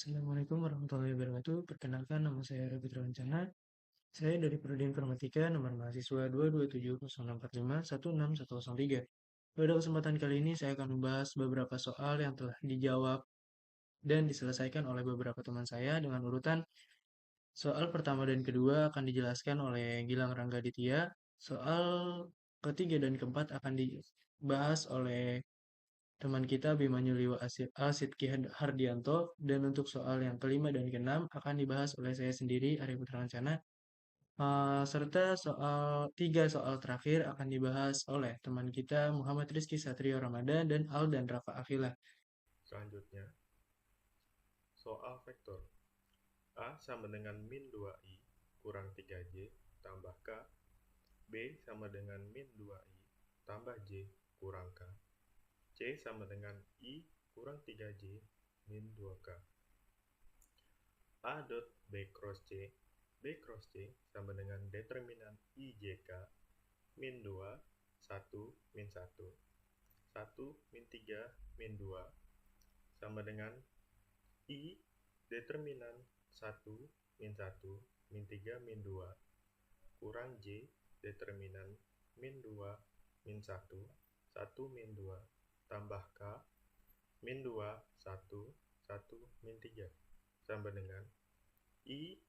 Assalamualaikum warahmatullahi wabarakatuh. Perkenalkan, nama saya Rabi Trawancana. Saya dari Prodi Informatika, nomor mahasiswa 22704516103. Pada kesempatan kali ini, saya akan membahas beberapa soal yang telah dijawab dan diselesaikan oleh beberapa teman saya dengan urutan soal pertama dan kedua akan dijelaskan oleh Gilang Ranggaditya. Soal ketiga dan keempat akan dibahas oleh teman kita Abimanyu Liwa Asidki Hardianto, dan untuk soal yang kelima dan keenam akan dibahas oleh saya sendiri Arya Putra Lancana. Serta tiga soal terakhir akan dibahas oleh teman kita Muhammad Rizky Satrio Ramadan dan Aldan Rafa Akila. Selanjutnya, soal vektor. A sama dengan min 2i kurang 3j tambah k. B sama dengan min 2i tambah j kurang k. C sama dengan i kurang 3j min 2k. A dot B cross C. B cross C sama dengan determinan IJK min 2, 1, min 1. 1 min 3 min 2 sama dengan I determinan 1 min 1 min 3 min 2 kurang J determinan min 2 min 1 1 min 2 tambah K min 2 1 1 min 3 sama dengan I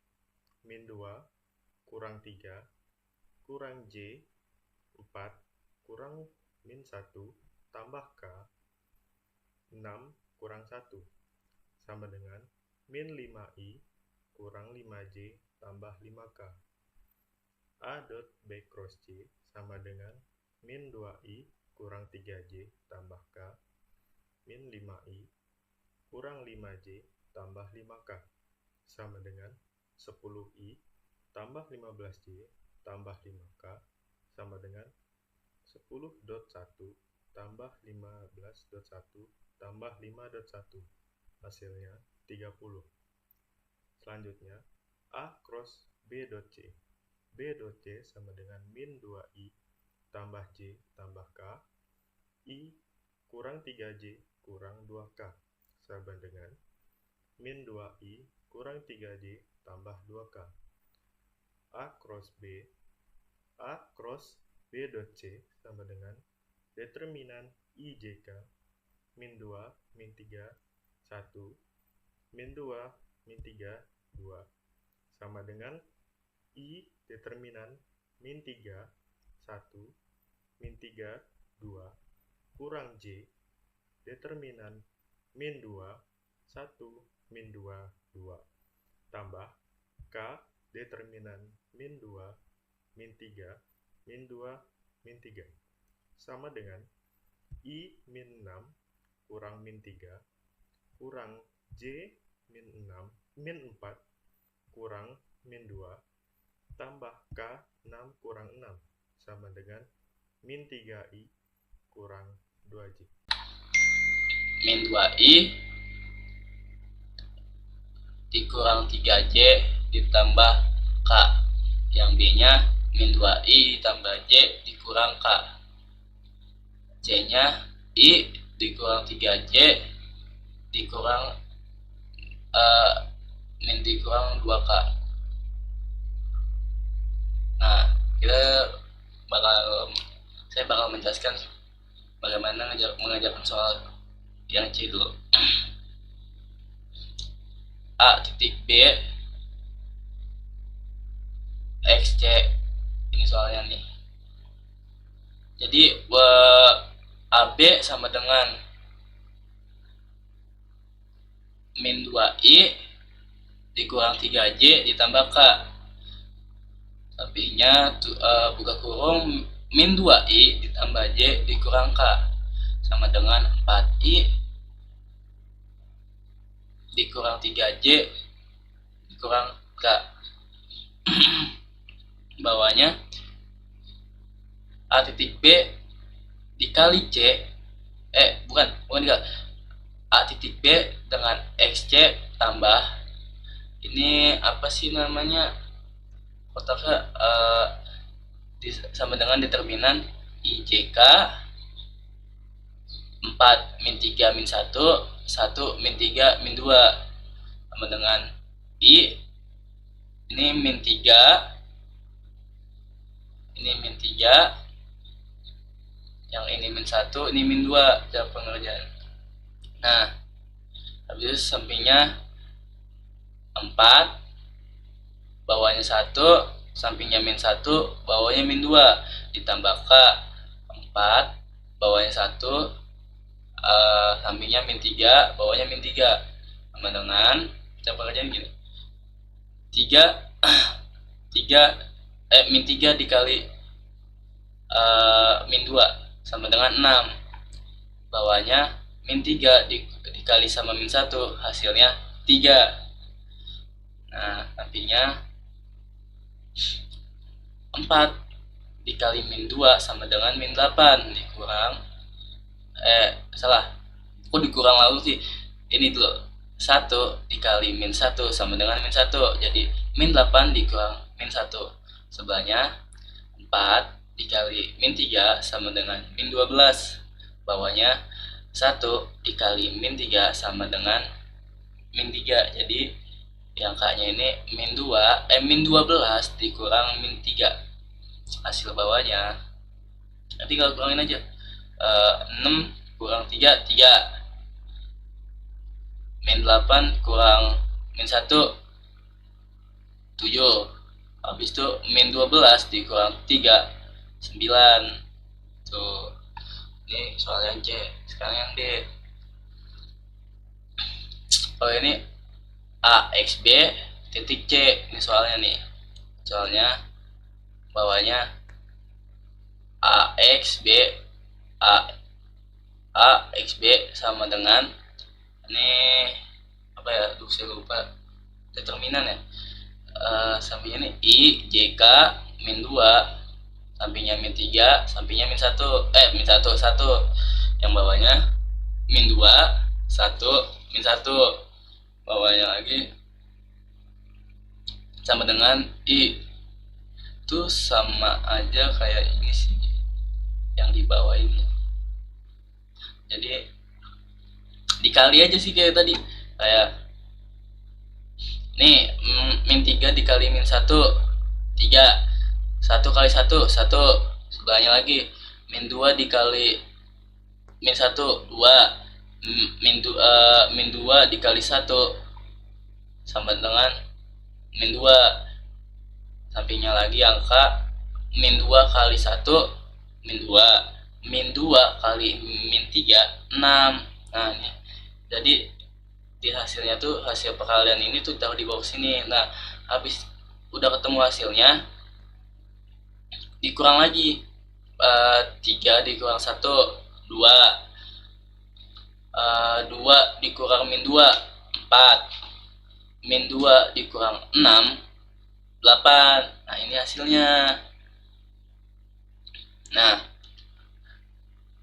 min 2 kurang 3 kurang J 4 kurang min 1 tambah K 6 kurang 1 sama dengan min 5i kurang 5j tambah 5k. A dot B cross C sama dengan min 2i kurang 3j tambah k min 5i kurang 5j tambah 5k sama dengan 10i tambah 15j tambah 5k sama dengan 10.1 tambah 15.1 tambah 5.1. Hasilnya 30. Selanjutnya, A cross B dot C. B dot C sama dengan min 2i tambah J tambah K. I kurang 3J kurang 2K sama dengan min 2i kurang 3J tambah 2K. A cross B. A cross B dot C sama dengan determinan IJK min 2 min 3 1 min 2 min 3 2 sama dengan I determinan min 3 1 min 3 2 kurang J determinan min 2 1 min 2 2 tambah K determinan min 2 min 3 min 2 min 3 sama dengan I min 6 kurang min 3 kurang J min 6 min 4 kurang min 2 tambah K 6 kurang 6 sama dengan min 3i kurang 2j. Min 2i dikurang 3j ditambah K, yang B nya min 2i ditambah J dikurang K, C nya I dikurang 3j dikurang min dikurang 2K. Nah, saya bakal menjelaskan bagaimana mengerjakan soal yang C dulu. A titik B XC, ini soalnya nih. Jadi AB sama dengan min 2i dikurang 3j ditambah K. Lebihnya buka kurung min 2i ditambah j dikurang K sama dengan 4i dikurang 3j dikurang K. Bawahnya A titik B dikali C bukan dikali A titik B dengan XC tambah ini apa sih namanya kotaknya sama dengan determinan IJK 4 min 3 min 1 1 min 3 min 2 sama dengan I, ini min 3, ini min 3, yang ini min 1, ini min 2 cara pengerjaan. Nah, habis itu sampingnya 4, bawahnya 1, sampingnya min 1, bawahnya min 2, ditambah K 4, bawahnya 1, sampingnya min 3, bawahnya min 3, sama dengan cara pengerjaan gini, 3 min 3 dikali min 2 sama dengan 6, bawahnya min 3 dikali sama min 1, hasilnya 3. Nah, nantinya 4 dikali min 2 sama dengan min 8 dikurang kok dikurang lalu sih, ini dulu 1 dikali min 1 sama dengan min 1, jadi min 8 dikurang min 1, sebelahnya 4 dikali min 3 sama dengan min 12, bawahnya 1 dikali min 3 sama dengan min 3, jadi yang K-nya ini min 12 dikurang min 3, hasil bawahnya nanti kalau kurangin aja 6 kurang 3, 3, min 8 kurang min 1, 7, habis itu min 12 dikurang 3, 9. Tuh, ini soal yang C. Sekarang yang D. Kalau ini A X B titik C, ini soalnya nih, soalnya bawahnya A X B sama dengan ini apa ya, saya lupa determinan ya, sampingnya nih I J K min 2, sampingnya min 3, sampingnya min 1, min 1, yang bawahnya min 2, 1, min 1, bawahnya lagi sama dengan I, itu sama aja kayak ini sih yang di bawah ini, jadi dikali aja sih kayak tadi, kayak nih min 3 dikali min 1, 3, 1 kali 1, 1, sebelahnya lagi min 2 dikali min 1, 2, min 2 dikali 1 sama dengan min 2, sampingnya lagi angka min 2 kali 1, min 2, min 2 kali min 3, 6. Nah ini jadi di hasilnya tuh, hasil perkalian ini tuh taruh di bawah sini. Nah habis udah ketemu hasilnya dikurang lagi, 3 dikurang 1, 2, 2 dikurang min 2, 4, min 2 dikurang 6, 8. Nah ini hasilnya. Nah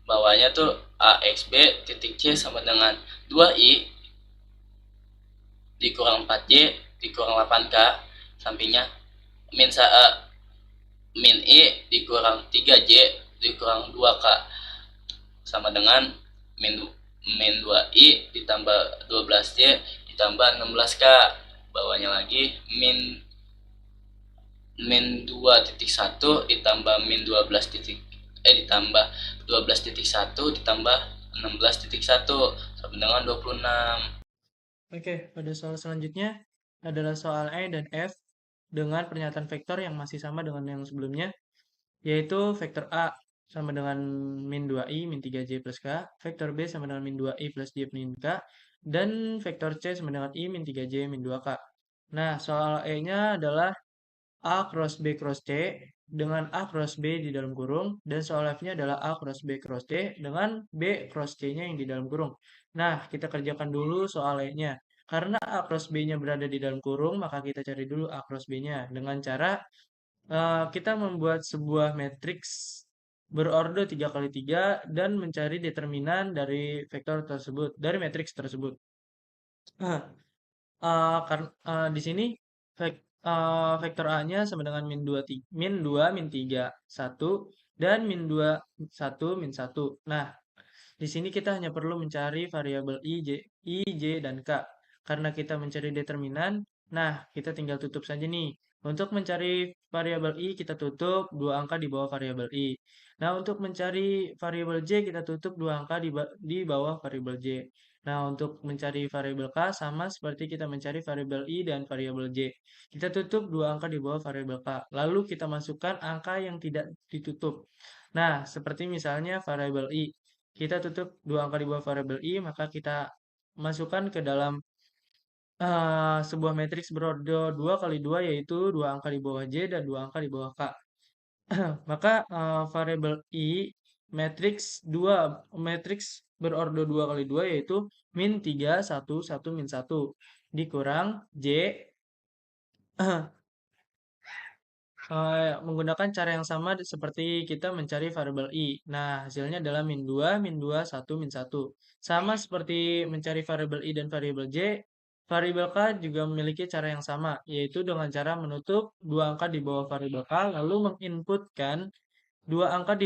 bawahnya tuh AXB titik C sama dengan 2I dikurang 4Y dikurang 8K, sampingnya min I dikurang 3Y dikurang 2K sama dengan min 2I ditambah 12Y ditambah 16K, bawahnya lagi min 2.1 ditambah min 12 ditambah 12.1 ditambah 16.1 sama dengan 26. Oke, pada soal selanjutnya adalah soal E dan F dengan pernyataan vektor yang masih sama dengan yang sebelumnya, yaitu vektor A sama dengan min 2i min 3j plus k, vektor B sama dengan min 2i plus j min k, dan vektor C sama dengan i min 3j min 2k. Nah, soal E-nya adalah A cross B cross C dengan A cross B di dalam kurung, dan soal F-nya adalah A cross B cross C dengan B cross C-nya yang di dalam kurung. Nah, kita kerjakan dulu soal E-nya. Karena A cross B-nya berada di dalam kurung, maka kita cari dulu A cross B-nya dengan cara kita membuat sebuah matriks berorder 3x3 dan mencari determinan dari vektor tersebut, dari matriks tersebut. Di sini vektor A-nya sama dengan min 2, min 3, 1, dan min 2, 1, min 1. Nah, di sini kita hanya perlu mencari variabel I, J, dan K. karena kita mencari determinan, nah kita tinggal tutup saja nih. Untuk mencari variabel I, kita tutup dua angka di bawah variabel I. Nah, untuk mencari variabel J, kita tutup dua angka di bawah variabel J. Nah, untuk mencari variabel K, sama seperti kita mencari variabel I dan variabel J. Kita tutup dua angka di bawah variabel K. Lalu kita masukkan angka yang tidak ditutup. Nah, seperti misalnya variabel I. Kita tutup dua angka di bawah variabel I, maka kita masukkan ke dalam sebuah matriks berordo 2 kali 2, yaitu dua angka di bawah J dan dua angka di bawah K. Maka variabel I matriks 2 matriks berordo 2 kali 2, yaitu min 3, 1, 1, min 1 dikurang J menggunakan cara yang sama seperti kita mencari variabel I. Nah, hasilnya adalah min 2, 1, min 1. Sama seperti mencari variabel I dan variabel J, variabel K juga memiliki cara yang sama, yaitu dengan cara menutup dua angka di bawah variabel K, lalu menginputkan dua angka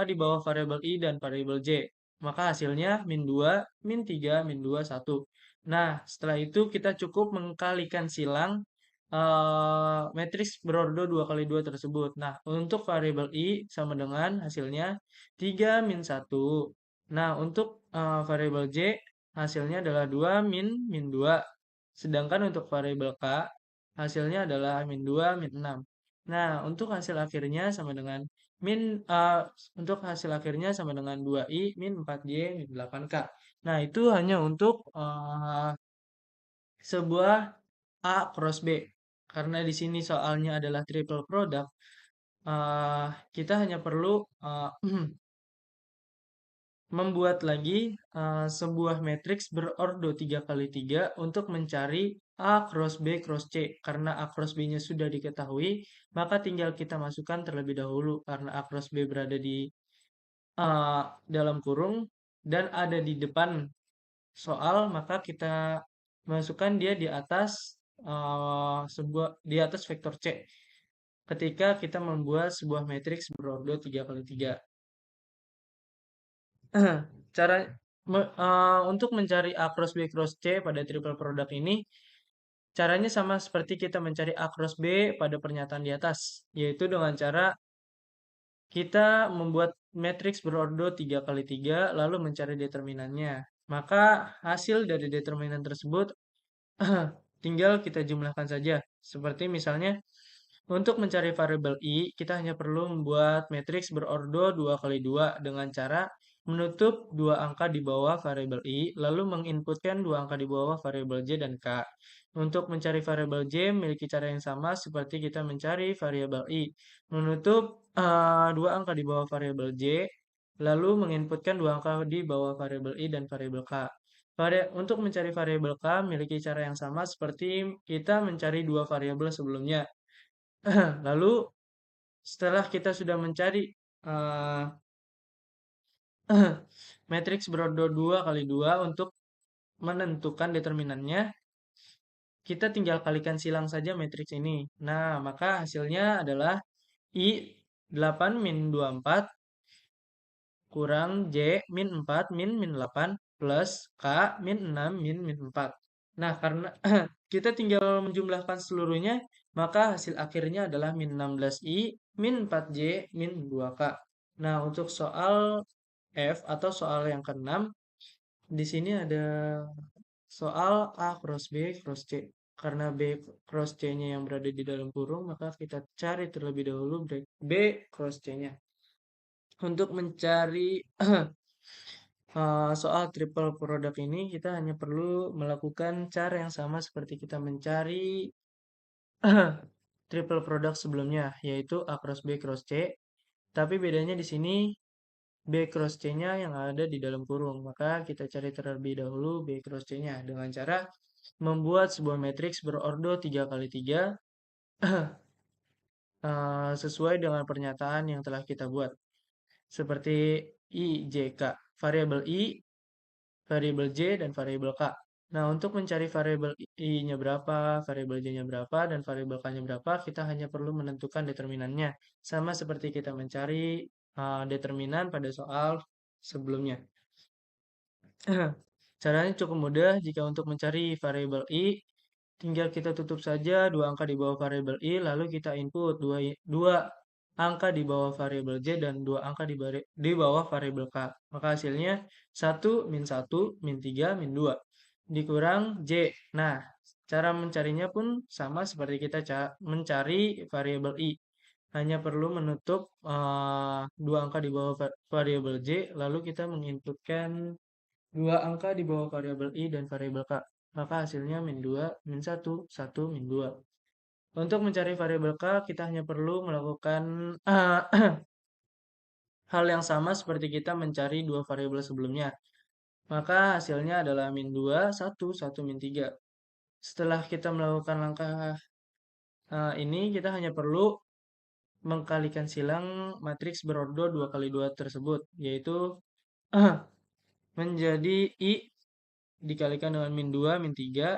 di bawah variabel I dan variabel J. Maka hasilnya min 2, min 3, min 2, 1. Nah, setelah itu kita cukup mengkalikan silang matriks berordo 2 kali 2 tersebut. Nah, untuk variabel I sama dengan hasilnya 3 min 1. Nah, untuk variabel J hasilnya adalah 2 min 2. Sedangkan untuk variabel K hasilnya adalah min 2 min 6. Nah, untuk hasil akhirnya sama dengan min eh, untuk hasil akhirnya sama dengan 2i min 4j min 8k. Nah, itu hanya untuk sebuah A cross B. Karena di sini soalnya adalah triple product, eh, kita hanya perlu eh, membuat lagi sebuah matriks berordo 3 kali 3 untuk mencari A cross B cross C. Karena A cross B-nya sudah diketahui, maka tinggal kita masukkan terlebih dahulu. Karena A cross B berada di dalam kurung dan ada di depan soal, maka kita masukkan dia di atas di atas vektor C ketika kita membuat sebuah matriks berordo 3 kali 3. Cara untuk mencari A cross B cross C pada triple product ini, caranya sama seperti kita mencari A cross B pada pernyataan di atas, yaitu dengan cara kita membuat matriks berordo 3 kali 3 lalu mencari determinannya. Maka hasil dari determinan tersebut tinggal kita jumlahkan saja. Seperti misalnya untuk mencari variabel I, kita hanya perlu membuat matriks berordo 2 kali 2 dengan cara menutup dua angka di bawah variabel I, lalu menginputkan dua angka di bawah variabel J dan K. Untuk mencari variabel J memiliki cara yang sama seperti kita mencari variabel I. Menutup dua angka di bawah variabel J, lalu menginputkan dua angka di bawah variabel I dan variabel K. Untuk mencari variabel K memiliki cara yang sama seperti kita mencari dua variabel sebelumnya. Lalu setelah kita sudah mencari eh, matriks berordo 2 kali 2 untuk menentukan determinannya, kita tinggal kalikan silang saja matriks ini. Nah, maka hasilnya adalah I 8 min 24 kurang J min 4 min 8 plus K min 6 min 4. Nah, karena kita tinggal menjumlahkan seluruhnya, maka hasil akhirnya adalah min 16i min 4j min 2k. Nah, untuk soal F atau soal yang keenam, di sini ada soal A cross B cross C. Karena B cross C-nya yang berada di dalam kurung, maka kita cari terlebih dahulu B cross C-nya. Untuk mencari soal triple product ini, kita hanya perlu melakukan cara yang sama seperti kita mencari triple product sebelumnya, yaitu A cross B cross C. Tapi bedanya di sini B cross C-nya yang ada di dalam kurung. Maka kita cari terlebih dahulu B cross C-nya dengan cara membuat sebuah matriks berordo 3 kali 3 sesuai dengan pernyataan yang telah kita buat. Seperti I, J, K. Variabel I, variabel J, dan variabel K. Nah, untuk mencari variabel I-nya berapa, variabel J-nya berapa, dan variabel K-nya berapa, kita hanya perlu menentukan determinannya. Sama seperti kita mencari determinan pada soal sebelumnya. Caranya cukup mudah jika untuk mencari variabel i, tinggal kita tutup saja dua angka di bawah variabel i, lalu kita input dua angka di bawah variabel j dan dua angka di bawah variabel k. Maka hasilnya 1 min 1 min 3 min 2 dikurang j. Nah, cara mencarinya pun sama seperti kita mencari variabel i. Hanya perlu menutup dua angka di bawah variabel j, lalu kita menginputkan dua angka di bawah variabel i dan variabel k. Maka hasilnya min 2, min 1, 1, min 2. Untuk mencari variabel k, kita hanya perlu melakukan hal yang sama seperti kita mencari dua variabel sebelumnya. Maka hasilnya adalah min 2, 1, 1, min 3. Setelah kita melakukan langkah ini, kita hanya perlu mengkalikan silang matriks berordo 2 kali 2 tersebut, yaitu menjadi I dikalikan dengan min 2, min 3,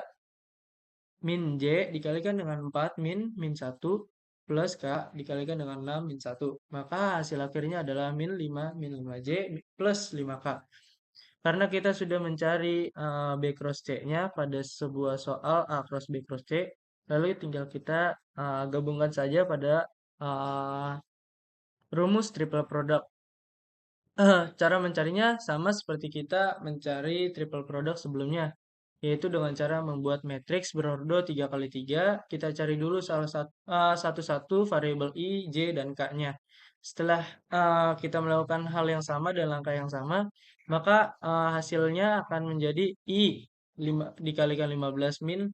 min J dikalikan dengan 4, min 1, plus K dikalikan dengan 6, min 1. Maka hasil akhirnya adalah min 5J plus 5K. Karena kita sudah mencari B cross C-nya pada sebuah soal A cross B cross C, lalu tinggal kita gabungkan saja pada rumus triple product. Cara mencarinya sama seperti kita mencari triple product sebelumnya, yaitu dengan cara membuat matriks berordo 3 kali 3. Kita cari dulu satu-satu variabel i, j, dan k-nya. Setelah kita melakukan hal yang sama dan langkah yang sama, maka hasilnya akan menjadi i 5, dikalikan 15 min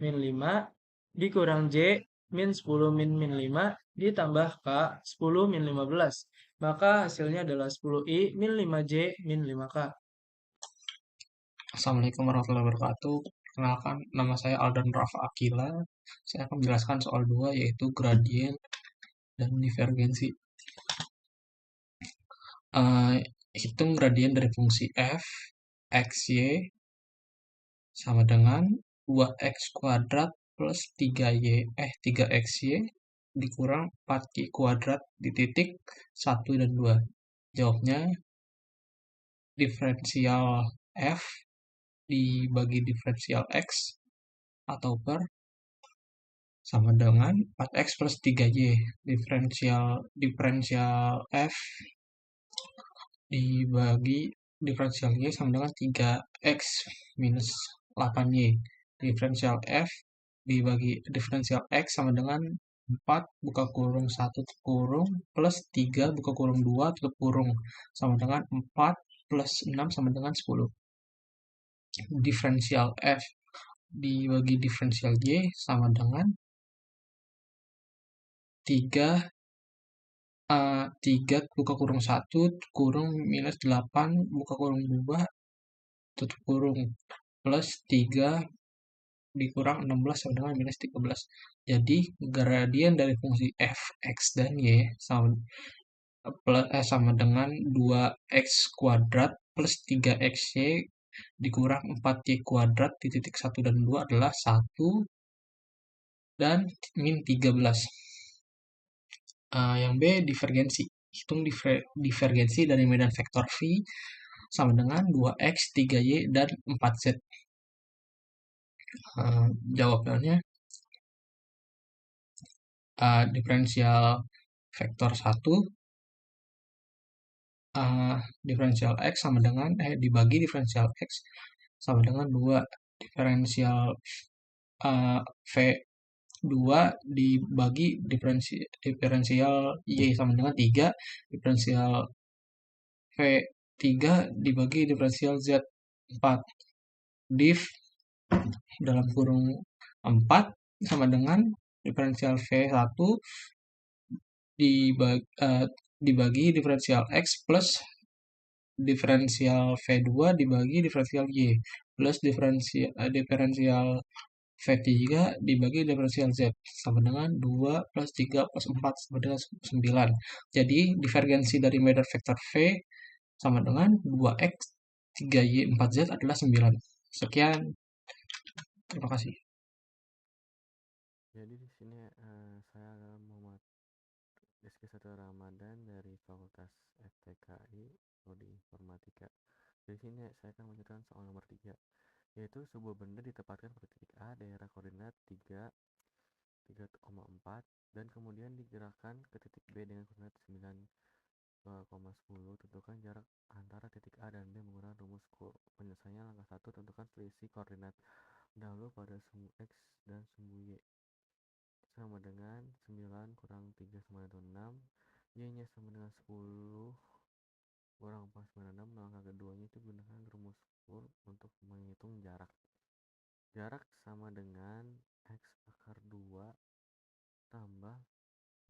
5 dikurang j min 10 min 5 ditambah k 10 min 15. Maka hasilnya adalah 10i min 5j min 5k. Assalamualaikum warahmatullahi wabarakatuh. Perkenalkan, nama saya Aldan Rafa Akila. Saya akan menjelaskan soal 2, yaitu gradien dan divergensi. Hitung gradien dari fungsi f, x, y sama dengan 2x kuadrat plus 3xy dikurang 4y kuadrat di titik 1 dan 2. Jawabnya, diferensial f dibagi diferensial x atau per sama dengan 4x plus 3y. Diferensial f dibagi diferensial y sama dengan 3x minus 8y. Diferensial f dibagi diferensial x sama dengan 4 buka kurung 1 tutup kurung plus 3 buka kurung 2 tutup kurung sama dengan 4 plus 6 sama dengan 10. Diferensial f dibagi diferensial y sama dengan 3 buka kurung 1 kurung minus 8 buka kurung 2 tutup kurung plus 3 dikurang 16 sama dengan minus 13. Jadi gradien dari fungsi f, x, dan y sama dengan 2x kuadrat plus 3xy dikurang 4y kuadrat di titik 1 dan 2 adalah 1 dan min 13. Yang B, divergensi. Hitung divergensi dari medan vektor V sama dengan 2x, 3y, dan 4z. Jawabannya, diferensial vektor 1 diferensial x sama dengan dibagi diferensial x sama dengan 2 diferensial V2 dibagi diferensial y sama dengan 3 diferensial V3 dibagi diferensial z 4 div dalam kurung 4 sama dengan diferensial V1 dibagi diferensial x plus diferensial V2 dibagi diferensial y plus diferensial V3 dibagi diferensial z sama dengan 2 plus 3 plus 4 sama dengan 9. Jadi divergensi dari medan vektor V sama dengan 2x, 3y, 4z adalah 9. Sekian. Terima kasih. Jadi di sini saya adalah Muhammad Rizky Satrio Ramadan dari Fakultas FTKI Prodi Informatika. Di sini saya akan melanjutkan soal nomor 3, yaitu sebuah benda ditempatkan pada titik A, daerah koordinat 3,4 dan kemudian digerakkan ke titik B dengan koordinat 9,10. Tentukan jarak antara titik A dan B menggunakan rumus penyelesaiannya. Langkah 1, tentukan selisih koordinat. Dahulu pada sumbu X dan sumbu Y sama dengan 9 kurang 3 sama dengan 6, Y nya sama dengan 10 kurang 4 sama dengan 6. Langkah keduanya itu gunakan rumus untuk menghitung jarak. Jarak sama dengan X akar 2 tambah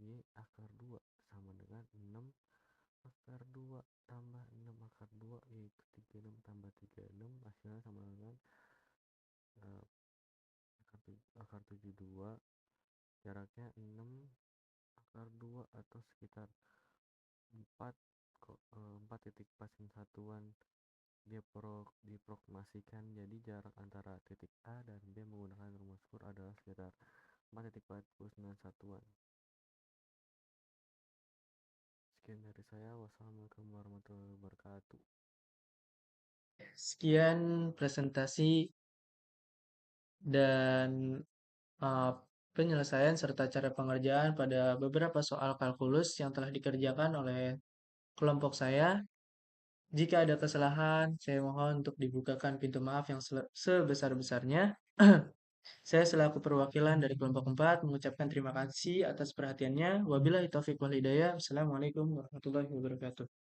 Y akar 2 sama dengan 6 akar 2 tambah 6 akar 2, yaitu 36 tambah 36, hasilnya sama dengan akar 72. Jaraknya 6 akar 2 atau sekitar 4,4 satuan diprogramasikan. Jadi jarak antara titik A dan B menggunakan rumus adalah sekitar 4,49 satuan. Sekian dari saya. Wassalamualaikum warahmatullahi wabarakatuh. Sekian presentasi dan penyelesaian serta cara pengerjaan pada beberapa soal kalkulus yang telah dikerjakan oleh kelompok saya. Jika ada kesalahan, saya mohon untuk dibukakan pintu maaf yang sebesar-besarnya. Saya selaku perwakilan dari kelompok 4 mengucapkan terima kasih atas perhatiannya. Wabillahi taufiq wal hidayah. Assalamualaikum warahmatullahi wabarakatuh.